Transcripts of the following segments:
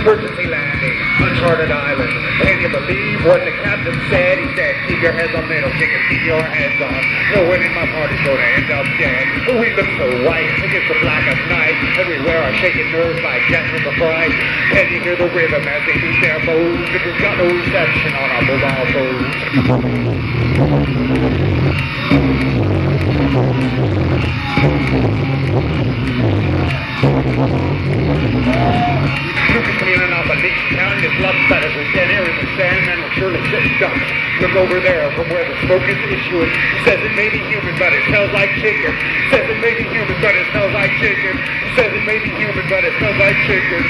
Emergency landing, uncharted island. Can you believe what the captain said? He said, keep your heads on middle, chicken, keep your heads on. No one in my party's gonna end up dead. We look so white against the black of night. Everywhere are shaking nerves like Jackson the Fright. Can you hear the rhythm as they move their bows? If we've got no reception on our mobile phones. Cleaning up a leaky town, gets lots better with dead air in the sand, and will surely sit stuck. Look over there from where the smoke is issuing. Says it may be human, but it smells like chicken. Says it may be human, but it smells like chicken. Says it may be human, but it smells like chicken.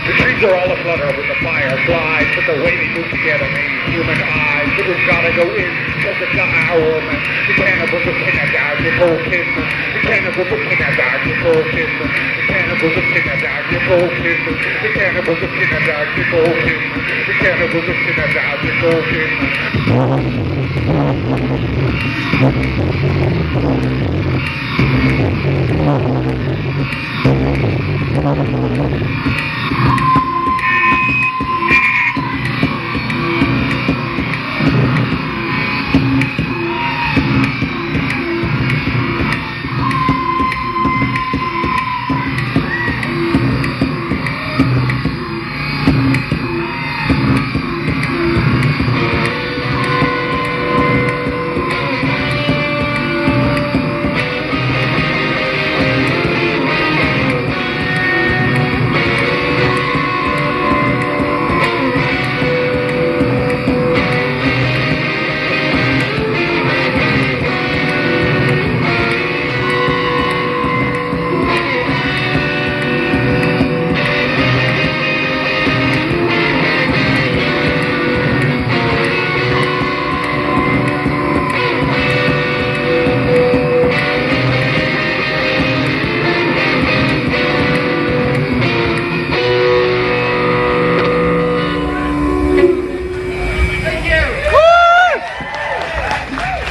The trees are all aflutter with the fireflies, but the way they move together made human eyes. But we've gotta go in, cause it's not our woman. The cannibals are kidnapped, your cold kisses. The cannibals are kidnapped, your cold kisses. The cannibals are kidnapped, your cold kisses. The cannibals are kidnapped, your cold kisses. The cannibals are kidnapped, your cold kisses.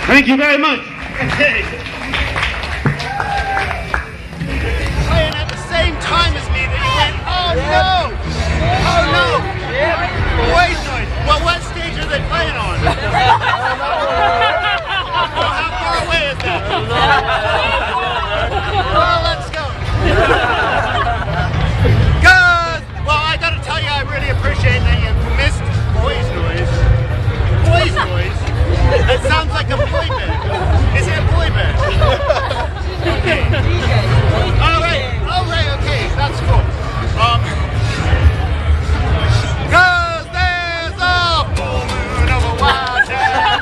Thank you very much. Playing at the same time as me that you went, oh no! Oh no! Voice noise! Well, what stage are they playing on? Well, how far away is that? Well, let's go. Good! Well, I gotta tell you, I really appreciate that you missed voice noise. Voice noise? That sounds like a boy band. Is it a boy band? Okay. Alright, okay, that's cool. Cause there's a full moon over Washington.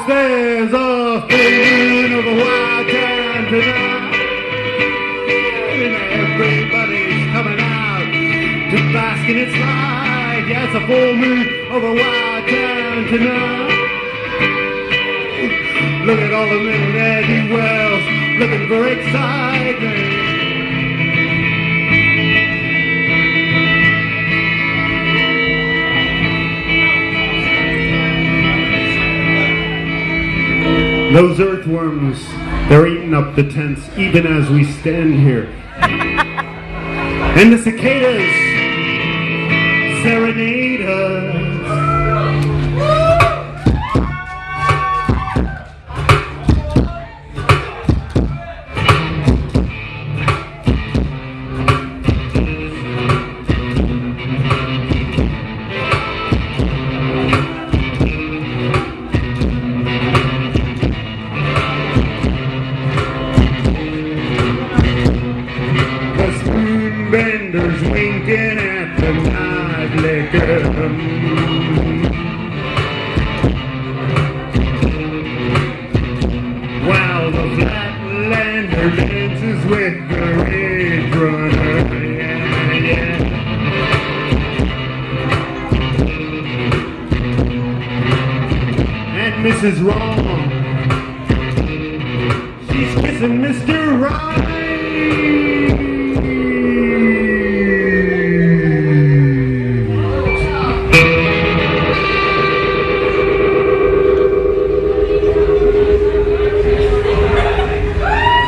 'cause there's a full moon over Wild Town tonight, and everybody's coming out to bask in its light. Yeah, it's a full moon over Wild Town tonight. Look at all the little Eddie Wells looking for excitement. Those earthworms, they're eating up the tents even as we stand here. And the cicadas serenade us. Benders winking at the night liquor. While the flatlander dances with the ridge runner. Yeah, yeah. And Mrs. Wrong, she's kissing Mr. Right.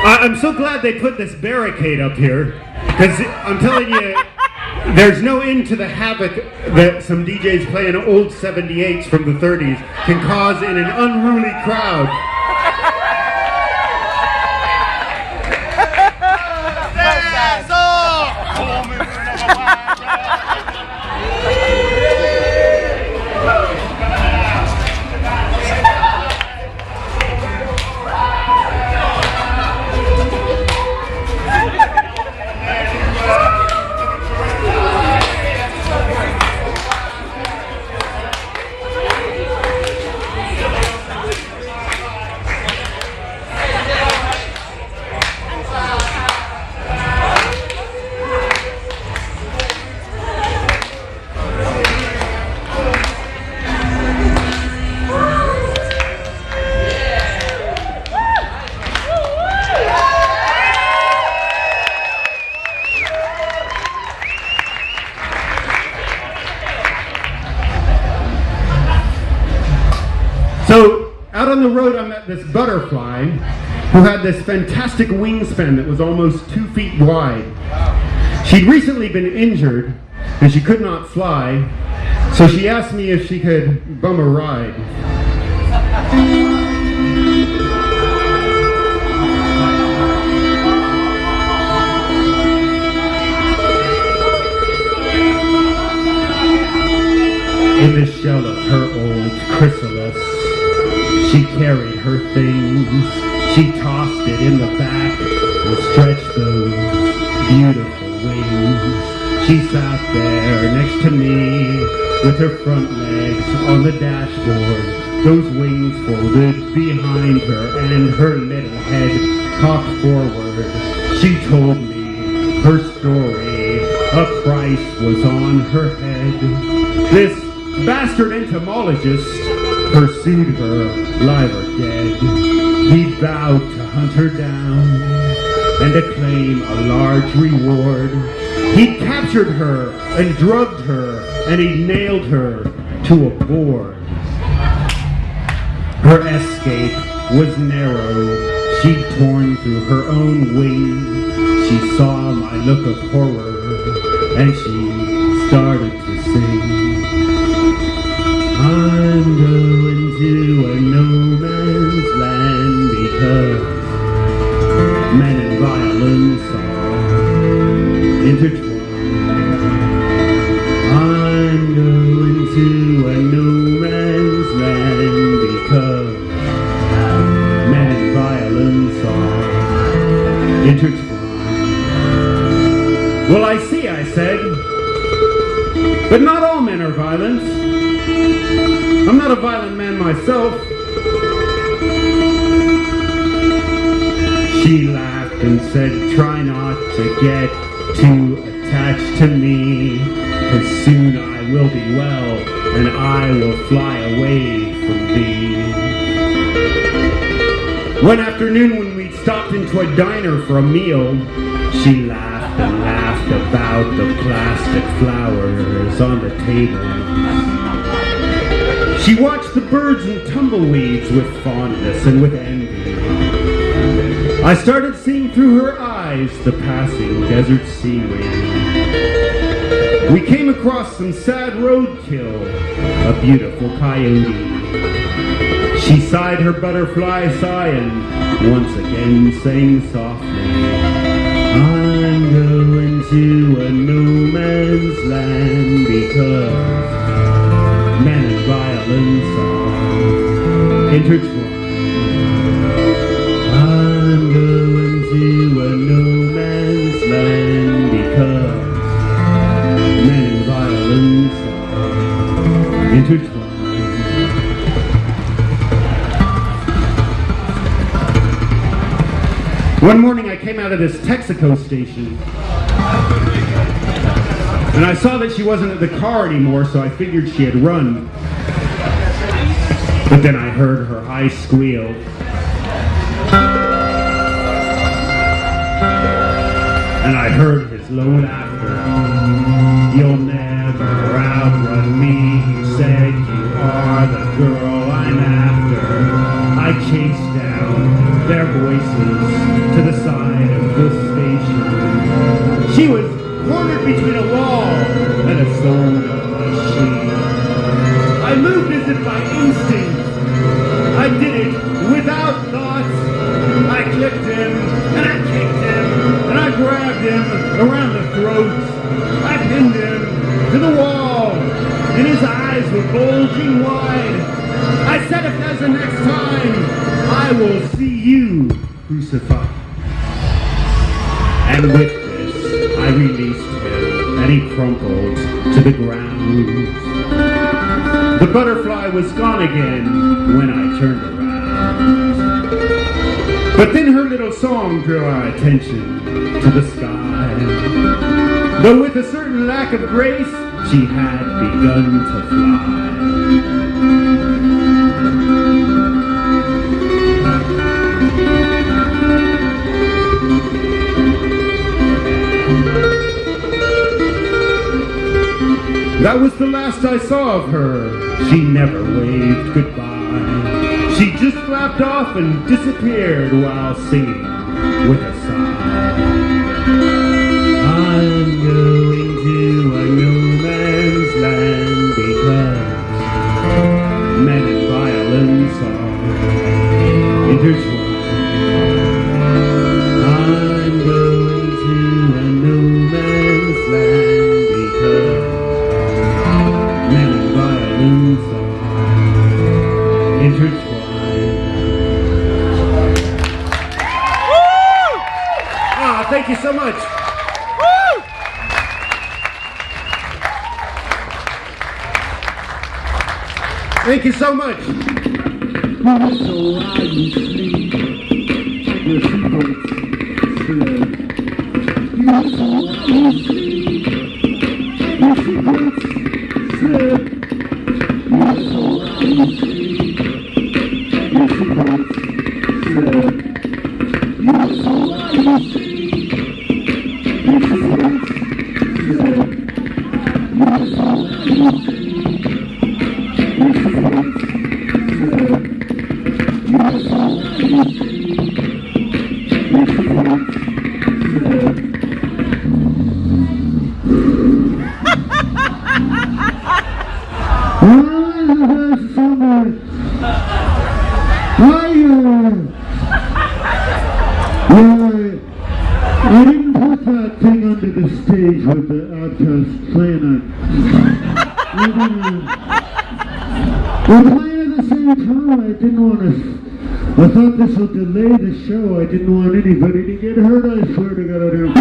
I'm so glad they put this barricade up here, because I'm telling you, there's no end to the havoc that some DJs playing old 78s from the 30s can cause in an unruly crowd. So, out on the road I met this butterfly who had this fantastic wingspan that was almost 2 feet wide. She'd recently been injured and she could not fly, so she asked me if she could bum a ride. In the shell of her old chrysalis, she carried her things. She tossed it in the back and stretched those beautiful wings. She sat there next to me with her front legs on the dashboard, those wings folded behind her and her little head cocked forward. She told me her story, a price was on her head. This bastard entomologist pursued her, live or dead. He vowed to hunt her down and to claim a large reward. He captured her and drugged her, and he nailed her to a board. Her escape was narrow. She'd torn through her own wing. She saw my look of horror, and she started to sing. I'm going to a no man's land because men and violence are intertwined. I'm going to a no man's land because men and violence are intertwined. Well, I see, I said, but not all men are violent. I'm not a violent man myself. She laughed and said, try not to get too attached to me, 'cause soon I will be well and I will fly away from thee. One afternoon when we stopped into a diner for a meal, she laughed and laughed about the plastic flowers on the table. She watched the birds and tumbleweeds with fondness and with envy. I started seeing through her eyes the passing desert seaweed. We came across some sad roadkill, a beautiful coyote. She sighed her butterfly sigh and once again sang softly, I'm going to a no man's land because men and violence are intertwined. I'm going to a no man's land because men and violence are intertwined. One morning I came out of this Texaco station and I saw that she wasn't at the car anymore, so I figured she had run. But then I heard her high squeal. And I heard his low laughter. You'll never outrun me, he said, you are the girl I'm after. I chased down their voices to the side of the station. She was cornered between a wall and a soda machine. I moved as if by instinct. I did it without thought. I clipped him, and I kicked him, and I grabbed him around the throat. I pinned him to the wall, and his eyes were bulging wide. I said, if there's a next time, I will see you crucified. And with this, I released him, and he crumpled to the ground. The butterfly was gone again when I turned around. But then her little song drew our attention to the sky. Though with a certain lack of grace, she had begun to fly. That was the last I saw of her. She never waved goodbye. She just flapped off and disappeared while singing with a sigh. I'm going to a no man's land because men and violence are intertwined. I'm going to a no man's land because men and violence are intertwined. Thank you so much. Woo! Thank you so much. So I sleep. Your seatbelts slip. So I sleep. Your seatbelts slip. So I sleep. Your seatbelts slip. So I sleep. I didn't put that thing under the stage with the outcast playing it. We're playing at the same time. I didn't want to. I thought this would delay the show. I didn't want anybody to get hurt. I swear to God, I didn't.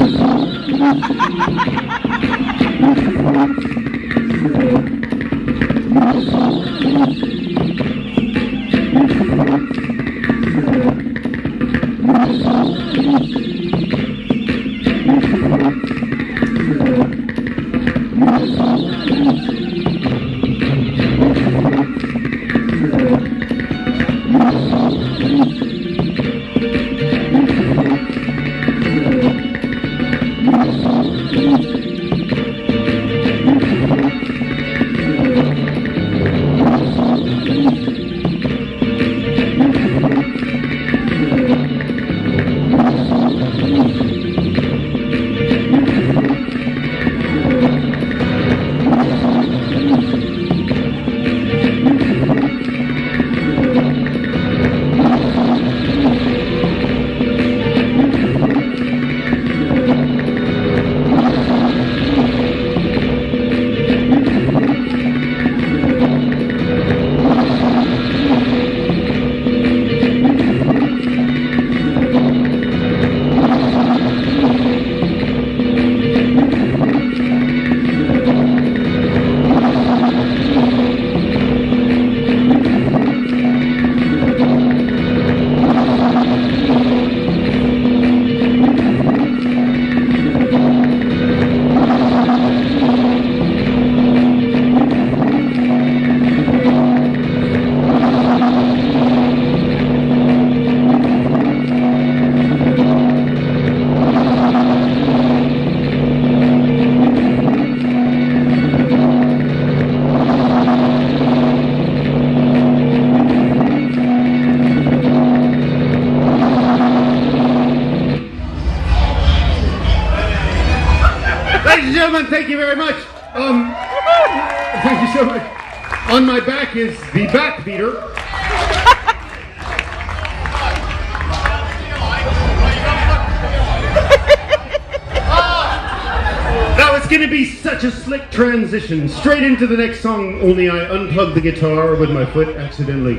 gentlemen, thank you very much. Thank you so much. On my back is the back beater. That was going to be such a slick transition. Straight into the next song, only I unplugged the guitar with my foot accidentally.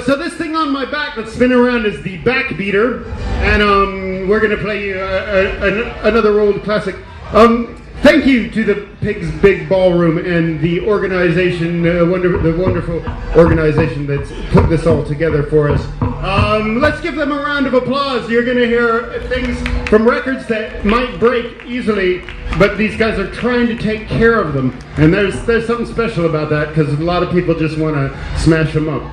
So this thing on my back that's spinning around is the back beater, and we're going to play you another old classic. Thank you to the Pig's Big Ballroom and the organization, the wonderful organization that's put this all together for us. Let's give them a round of applause. You're going to hear things from records that might break easily, but these guys are trying to take care of them. And there's something special about that, because a lot of people just want to smash them up.